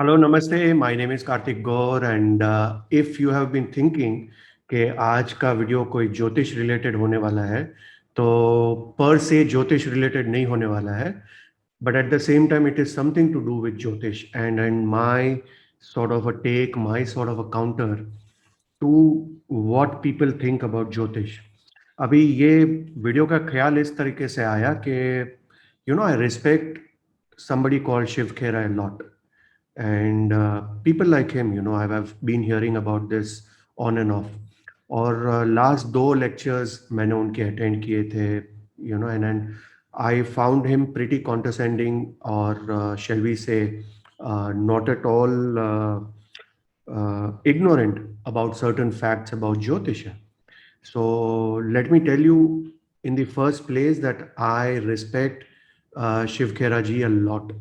Hello namaste, my name is Kartik Gaur and if you have been thinking कि आज का video कोई ज्योतिष रिलेटेड होने वाला है, तो पर से ज्योतिष रिलेटेड नहीं होने वाला है, but at the same time it is something to do with ज्योतिष and my sort of a take, my sort of a counter to what people think about ज्योतिष। अभी ये वीडियो का ख्याल इस तरीके से आया कि I respect somebody called Shiv Khera a lot. And people like him, I've been hearing about this on and off. और लास्ट दो लेक्चर्स मैंने उनके अटेंड किए थे, and I found him pretty condescending और shall we say not at all ignorant about certain facts about Jyotisha. So let me tell you in the first place that I respect Shiv Khera ji a lot.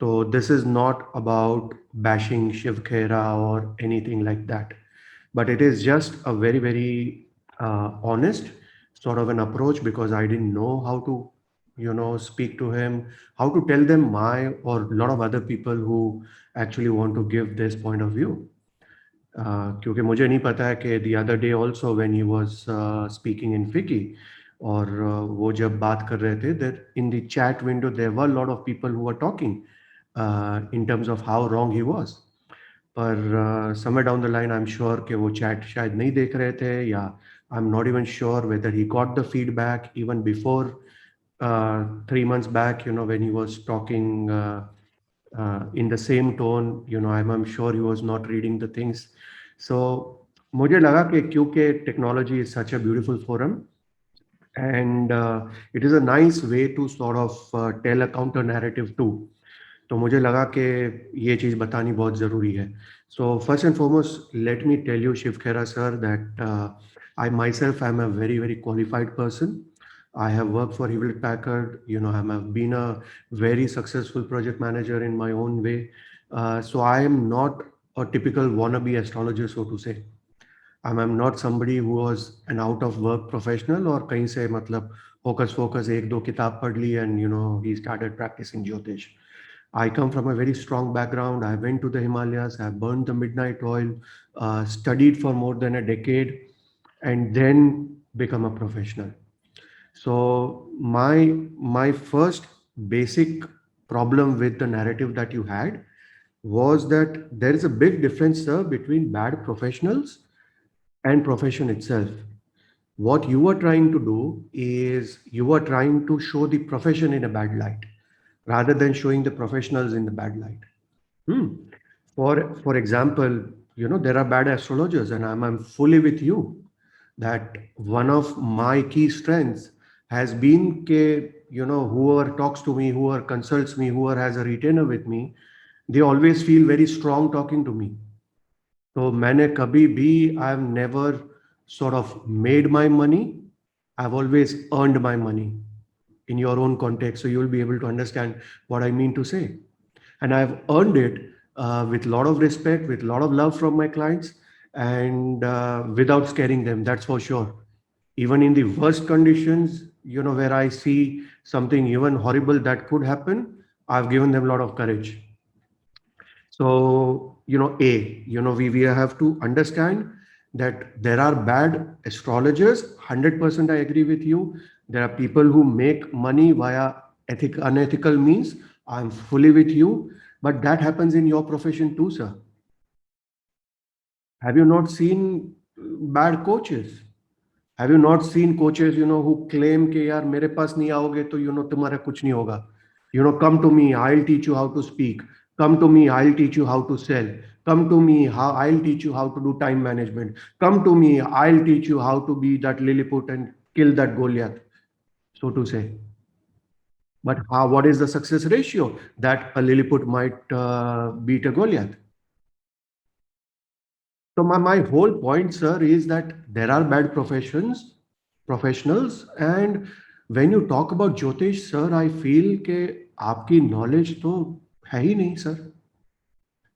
So this is not about bashing Shiv Khera or anything like that, but it is just a very, very honest sort of an approach, because I didn't know how to, speak to him, how to tell them my or a lot of other people who actually want to give this point of view. क्योंकि मुझे नहीं पता है कि the other day also when he was speaking in FICCI, और वो जब बात कर रहे थे, there in the chat window there were lot of people who were talking in terms of how wrong he was. पर somewhere down the line I am sure कि वो चैट शायद नहीं देख रहे थे, या I am not even sure whether he got the feedback even before 3 months back, when he was talking in the same tone, I'm sure he was not reading the things. So मुझे लगा कि क्योंकि technology is such a beautiful forum, and it is a nice way to sort of tell a counter narrative too. तो मुझे लगा कि ये चीज़ बतानी बहुत ज़रूरी है. So first and foremost, let me tell you, Shiv Khera sir, that I myself am a very, very qualified person. I have worked for Hewlett Packard. I have been a very successful project manager in my own way. So I am not a typical wannabe astrologer, so to say. I'm not somebody who was an out of work professional और कहीं से मतलब focus focus एक दो किताब पढ़ ली and he started practicing Jyotish. I come from a very strong background. I went to the Himalayas. I burned the midnight oil, studied for more than a decade, and then become a professional. So my first basic problem with the narrative that you had was that there is a big difference, sir, between bad professionals and profession itself. What you are trying to do is you are trying to show the profession in a bad light rather than showing the professionals in the bad light. For example, there are bad astrologers, and I'm fully with you that one of my key strengths has been ke, whoever talks to me, whoever consults me, whoever has a retainer with me, they always feel very strong talking to me. So मैंने कभी भी, I've never sort of made my money. I've always earned my money in your own context. So you'll be able to understand what I mean to say. And I've earned it with a lot of respect, with a lot of love from my clients, and without scaring them, that's for sure. Even in the worst conditions, where I see something even horrible that could happen, I've given them a lot of courage. So, we have to understand that there are bad astrologers. 100% I agree with you. There are people who make money via unethical means. I'm fully with you. But that happens in your profession too, sir. Have you not seen bad coaches? Have you not seen coaches, who claim कि यार मेरे पास नहीं आओगे तो तुम्हारा कुछ नहीं होगा. Come to me, I'll teach you how to speak. Come to me, I'll teach you how to sell. Come to me, I'll teach you how to do time management. Come to me, I'll teach you how to be that Lilliput and kill that Goliath, so to say. But what is the success ratio that a Lilliput might beat a Goliath? So my whole point, sir, is that there are bad professionals, and when you talk about Jyotish, sir, I feel कि आपकी knowledge तो है ही नहीं, sir.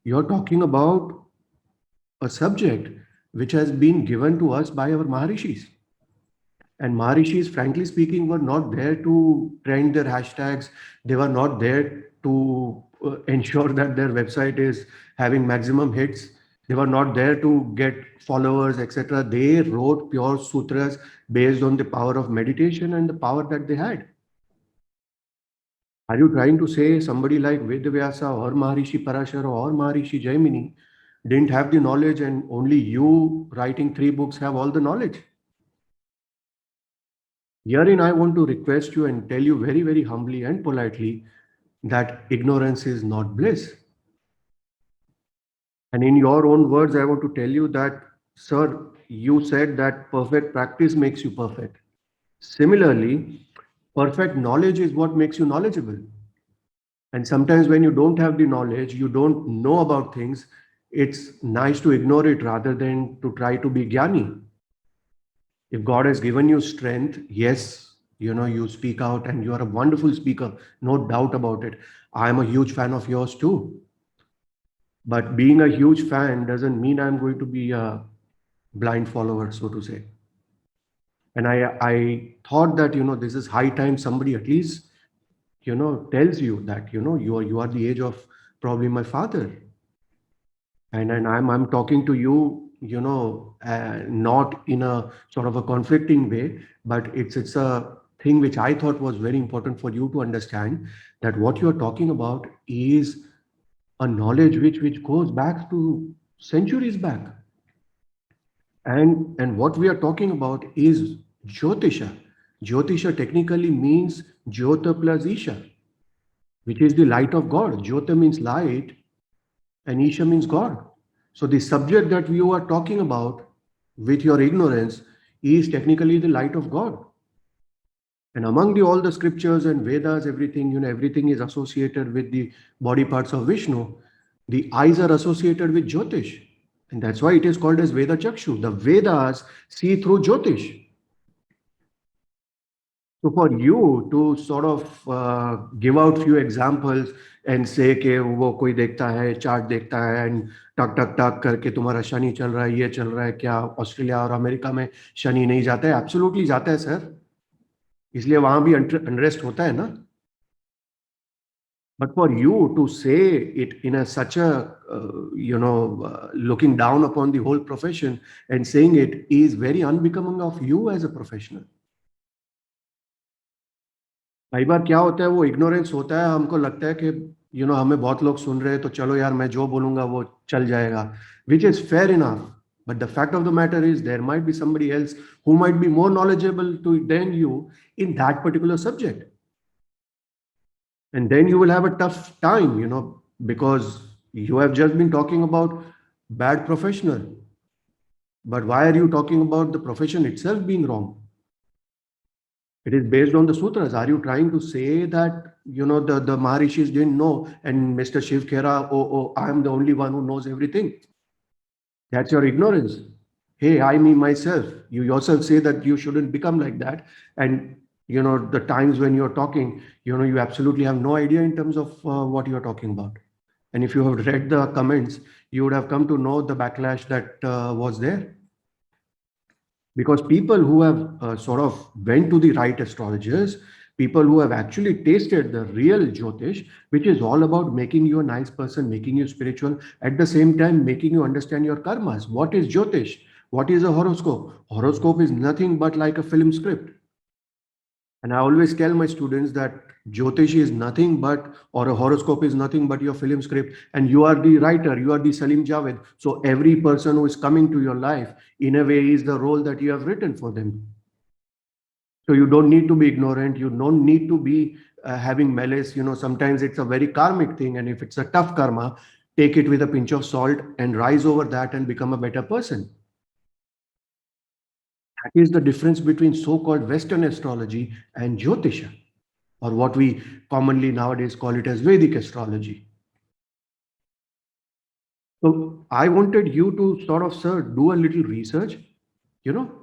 You're talking about a subject which has been given to us by our Maharishis. And Maharishis, frankly speaking, were not there to trend their hashtags. They were not there to ensure that their website is having maximum hits. They were not there to get followers, etc. They wrote pure sutras based on the power of meditation and the power that they had. Are you trying to say somebody like Vedavyasa or Maharishi Parashara or Maharishi Jaimini didn't have the knowledge and only you writing 3 books have all the knowledge? Herein, I want to request you and tell you very, very humbly and politely that ignorance is not bliss. And in your own words, I want to tell you that, sir, you said that perfect practice makes you perfect. Similarly, perfect knowledge is what makes you knowledgeable. And sometimes when you don't have the knowledge, you don't know about things, it's nice to ignore it rather than to try to be jnani. If God has given you strength, yes, you speak out and you are a wonderful speaker, no doubt about it. I am a huge fan of yours too. But being a huge fan doesn't mean I'm going to be a blind follower, so to say. And I thought that, this is high time somebody at least, tells you that, you are the age of probably my father. And I'm talking to you, not in a sort of a conflicting way, but it's a thing which I thought was very important for you to understand, that what you're talking about is a knowledge which goes back to centuries back. And what we are talking about is Jyotisha. Jyotisha technically means Jyota plus Isha, which is the light of God. Jyota means light and Isha means God. So the subject that you are talking about with your ignorance is technically the light of God. And among all the scriptures and Vedas, everything, everything is associated with the body parts of Vishnu. The eyes are associated with Jyotish. And that's why it is called as Veda Chakshu. The Vedas see through Jyotish. So for you to sort of give out few examples and say कि वो कोई देखता है chart देखता है and टक टक टक करके तुम्हारा शनि चल रहा है, ये चल रहा है, क्या ऑस्ट्रेलिया और अमेरिका में शनि नहीं जाता है? एब्सोल्युटली जाता है सर, इसलिए वहां भी अनरेस्ट होता है ना. But for you to say it in such a, looking down upon the whole profession and saying it is very unbecoming of you as a professional. कई बार क्या होता है, वो इग्नोरेंस होता है, हमको लगता है कि हमें बहुत लोग सुन रहे हैं तो चलो यार मैं जो बोलूंगा वो चल जाएगा, which is fair enough. But the fact of the matter is there might be somebody else who might be more knowledgeable than you in that particular subject. And then you will have a tough time, because you have just been talking about bad professional. But why are you talking about the profession itself being wrong? It is based on the sutras. Are you trying to say that, the Maharishis didn't know and Mr. Shiv Khera, I am the only one who knows everything? That's your ignorance. Hey, I, me, myself. You yourself say that you shouldn't become like that. And, the times when you're talking, you absolutely have no idea in terms of what you're talking about. And if you have read the comments, you would have come to know the backlash that was there. Because people who have sort of went to the right astrologers, people who have actually tasted the real Jyotish, which is all about making you a nice person, making you spiritual, at the same time making you understand your karmas. What is Jyotish? What is a horoscope? Horoscope is nothing but like a film script. And I always tell my students that Jyotish is nothing but, or a horoscope is nothing but your film script. And you are the writer, you are the Salim Javed. So every person who is coming to your life, in a way, is the role that you have written for them. So you don't need to be ignorant. You don't need to be having malice. Sometimes it's a very karmic thing. And if it's a tough karma, take it with a pinch of salt and rise over that and become a better person. That is the difference between so-called Western astrology and Jyotisha, or what we commonly nowadays call it as Vedic astrology. So I wanted you to sort of, sir, do a little research,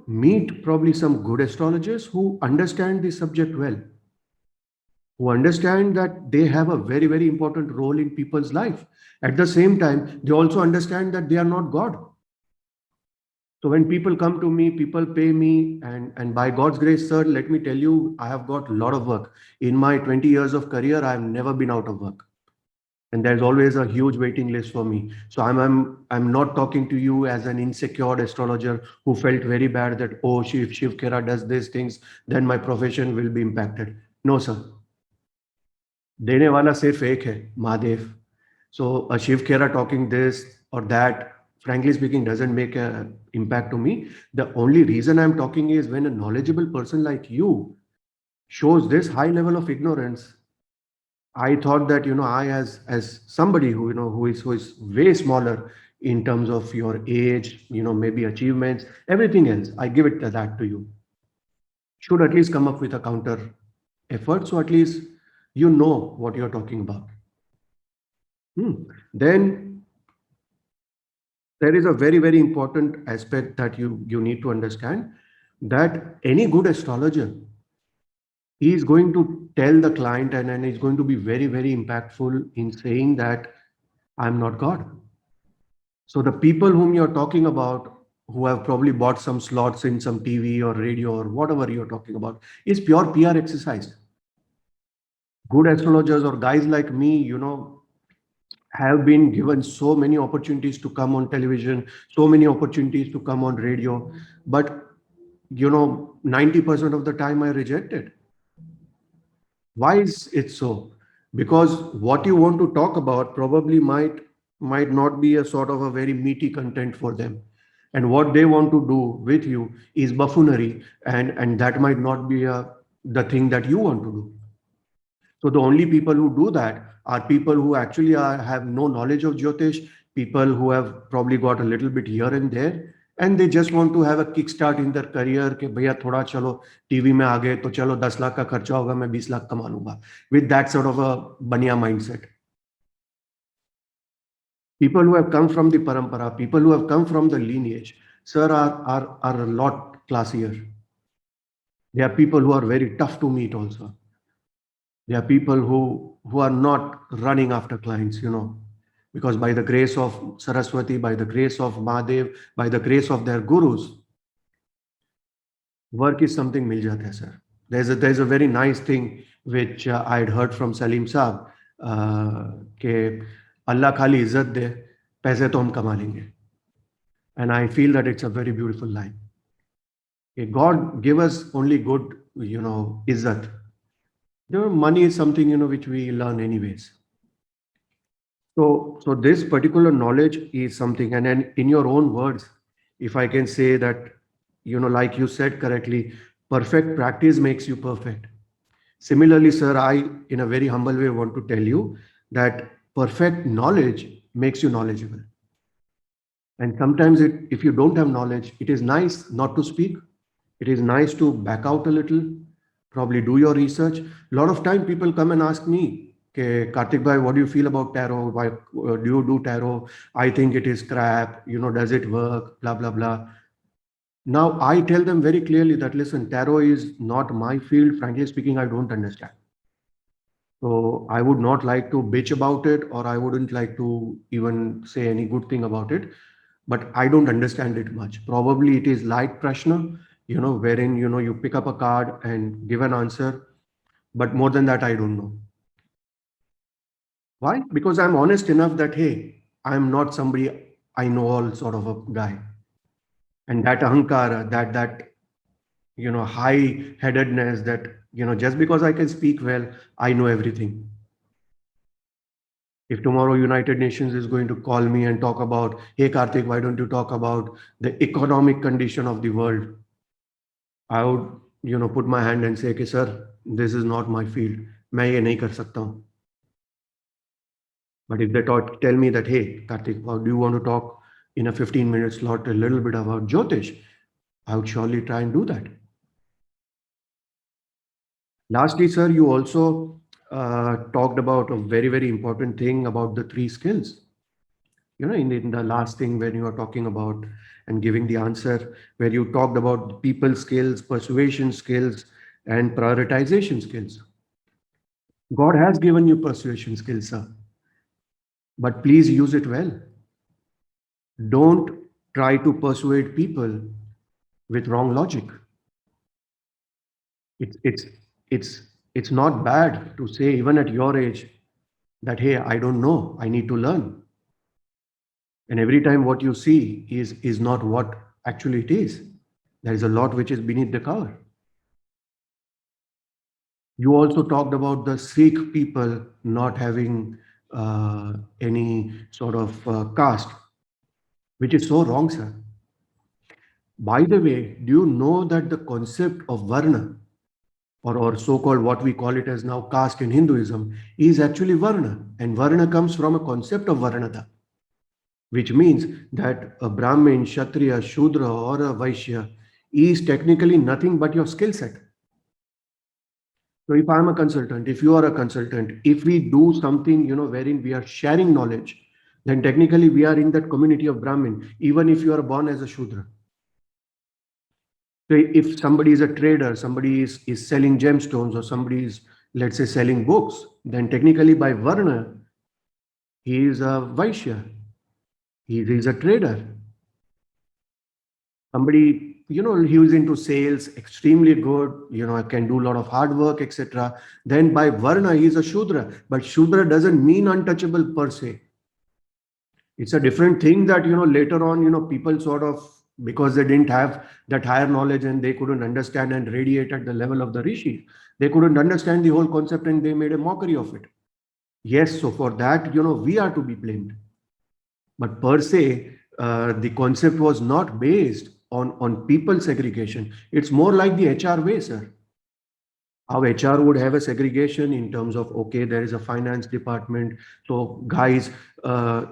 meet probably some good astrologers who understand the subject well, who understand that they have a very, very important role in people's life. At the same time, they also understand that they are not God. So when people come to me, people pay me, and by God's grace, sir, let me tell you, I have got a lot of work. In my 20 years of career, I have never been out of work. and there's always a huge waiting list for me. So I'm not talking to you as an insecure astrologer who felt very bad that, oh, Shiv Khera does these things, then my profession will be impacted. No, sir. देने वाला सिर्फ एक है, Mahadev. So a Shiv Khera talking this or that, frankly speaking, doesn't make an impact to me. The only reason I'm talking is when a knowledgeable person like you shows this high level of ignorance. I thought that, I as somebody who, who is way smaller in terms of your age, maybe achievements, everything else, I give it that to you, should at least come up with a counter effort, so at least you know what you're talking about. Then there is a very, very important aspect that you need to understand, that any good astrologer, he is going to tell the client, and he's going to be very, very impactful in saying that I'm not God. So the people whom you're talking about, who have probably bought some slots in some TV or radio or whatever you're talking about, is pure PR exercise. Good astrologers or guys like me, have been given so many opportunities to come on television, so many opportunities to come on radio, but 90% of the time I rejected. Why is it so? Because what you want to talk about probably might not be a sort of a very meaty content for them. And what they want to do with you is buffoonery, and that might not be the thing that you want to do. So the only people who do that are people who actually have no knowledge of Jyotish, people who have probably got a little bit here and there, and they just want to have a kickstart in their career कि भैया थोड़ा चलो TV में आ गए तो चलो 10 लाख का खर्चा होगा मैं 20 लाख कमा लूंगा, with that sort of a baniya mindset. People who have come from the parampara, people who have come from the lineage, sir, are a lot classier. They are people who are very tough to meet also. They are people who are not running after clients, because by the grace of Saraswati, by the grace of Mahadev, by the grace of their gurus, work is something mil jata hai, sir. There's a very nice thing which I had heard from Salim Saab, कि Allah khali izzat de, paise to hum kama lenge. And I feel that it's a very beautiful line. God give us only good, izzat. Money is something, which we learn anyways. So this particular knowledge is something, and then in your own words, if I can say that, like you said correctly, perfect practice makes you perfect. Similarly, sir, I, in a very humble way, want to tell you that perfect knowledge makes you knowledgeable. And sometimes if you don't have knowledge, it is nice not to speak. It is nice to back out a little, probably do your research. A lot of time people come and ask me, okay, Karthik bhai, what do you feel about tarot? Why do you do tarot? I think it is crap. Does it work? Blah, blah, blah. Now, I tell them very clearly that, listen, tarot is not my field. Frankly speaking, I don't understand. So I would not like to bitch about it, or I wouldn't like to even say any good thing about it. But I don't understand it much. Probably it is like Prashna, wherein, you pick up a card and give an answer. But more than that, I don't know. Why? Because I'm honest enough that, hey, I'm not somebody I know all sort of a guy. And that ahankara, that high-headedness, that, just because I can speak well, I know everything. If tomorrow United Nations is going to call me and talk about, hey, Karthik, why don't you talk about the economic condition of the world? I would, put my hand and say, okay, sir, this is not my field. मैं ये नहीं कर सकता हूँ. But if they tell me that, hey, Karthik, do you want to talk in a 15-minute slot a little bit about Jyotish? I would surely try and do that. Lastly, sir, you also talked about a very, very important thing about the 3 skills. In the last thing when you were talking about and giving the answer, where you talked about people skills, persuasion skills, and prioritization skills. God has given you persuasion skills, sir. But please use it well. Don't try to persuade people with wrong logic. It's not bad to say, even at your age, that, hey, I don't know, I need to learn. And every time what you see is not what actually it is. There is a lot which is beneath the cover. You also talked about the Sikh people not having any sort of caste, which is so wrong, sir. By the way, do you know that the concept of Varna, or so-called what we call it as now caste in Hinduism, is actually Varna. And Varna comes from a concept of Varnata, which means that a Brahmin, Kshatriya, Shudra, or a Vaishya is technically nothing but your skill set. So if I'm a consultant, if you are a consultant, if we do something, wherein we are sharing knowledge, then technically we are in that community of Brahmin, even if you are born as a Shudra. So if somebody is a trader, somebody is selling gemstones, or somebody is, let's say, selling books, then technically by Varna, he is a Vaishya. He is a trader. Somebody, he was into sales, extremely good, can do a lot of hard work, etc. Then by Varna, he is a Shudra. But Shudra doesn't mean untouchable per se. It's a different thing that, later on, people sort of, because they didn't have that higher knowledge and they couldn't understand and radiate at the level of the rishi, they couldn't understand the whole concept and they made a mockery of it. Yes, so for that, we are to be blamed. But per se, the concept was not based on people segregation. It's more like the HR way, sir. How HR would have a segregation in terms of, okay, there is a finance department. So guys,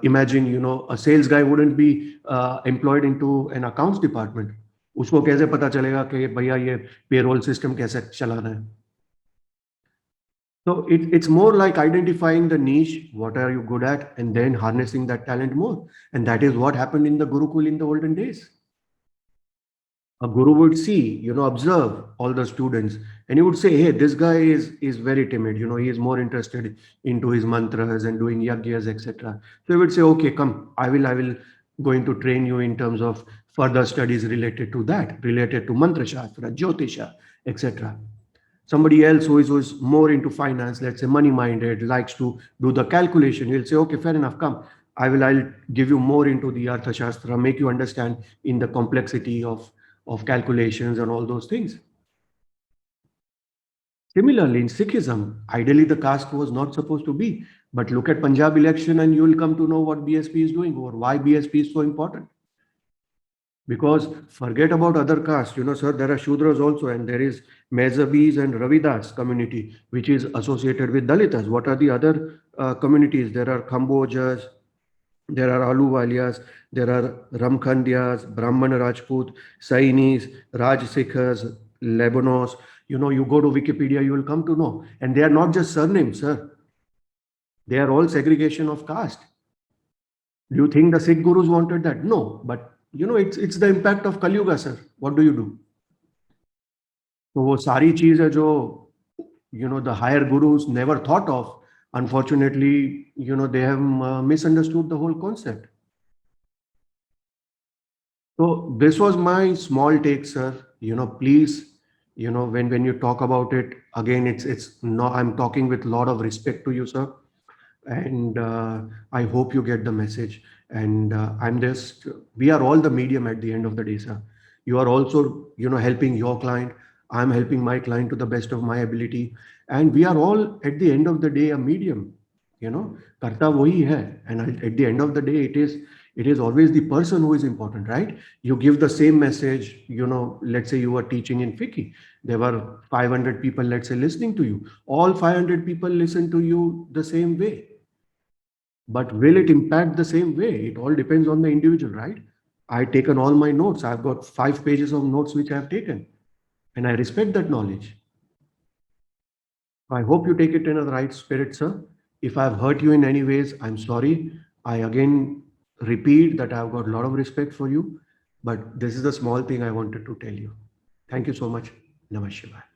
imagine, a sales guy wouldn't be employed into an accounts department. उसको कैसे पता चलेगा कि भैया ये payroll system कैसे चलाना है? So it's more like identifying the niche, what are you good at, and then harnessing that talent more. And that is what happened in the Gurukul in the olden days. A guru would see, observe all the students, and he would say, hey, this guy is very timid, he is more interested into his mantras and doing yagyas, etc. So he would say, okay, come, I will going to train you in terms of further studies related to that, related to mantra shastra, jyotisha, etc. Somebody else who is more into finance, let's say money minded, likes to do the calculation, he'll say, okay, fair enough, come, I'll give you more into the artha shastra, make you understand in the complexity of calculations and all those things. Similarly, in Sikhism, ideally the caste was not supposed to be, but look at Punjab election and you will come to know what BSP is doing or why BSP is so important. Because forget about other castes, sir, there are Shudras also, and there is Mezhabis and Ravidas community, which is associated with Dalitas. What are the other communities? There are Kambojas, there are Ahluwalias, there are Ramkhandias, Brahman Rajput, Sainis, Raj Sikhs, Lebanos. You go to Wikipedia, you will come to know. And they are not just surnames, sir. They are all segregation of caste. Do you think the Sikh gurus wanted that? No, but it's the impact of Kali Yuga, sir. What do you do? So वो सारी चीज है जो the higher gurus never thought of. Unfortunately, they have misunderstood the whole concept. So this was my small take, sir. Please, when you talk about it, again, it's no, I'm talking with a lot of respect to you, sir. And I hope you get the message. And we are all the medium at the end of the day, sir. You are also, helping your client. I'm helping my client to the best of my ability. And we are all at the end of the day a medium, karta wahi hai. And at the end of the day, it is always the person who is important, right? You give the same message, let's say you were teaching in Fiki. There were 500 people, let's say, listening to you. All 500 people listen to you the same way. But will it impact the same way? It all depends on the individual, right? I've taken all my notes. I've got 5 pages of notes which I've taken. And I respect that knowledge. I hope you take it in the right spirit, sir. If I've hurt you in any ways, I'm sorry. I again repeat that I've got a lot of respect for you. But this is the small thing I wanted to tell you. Thank you so much. Namah Shivaya.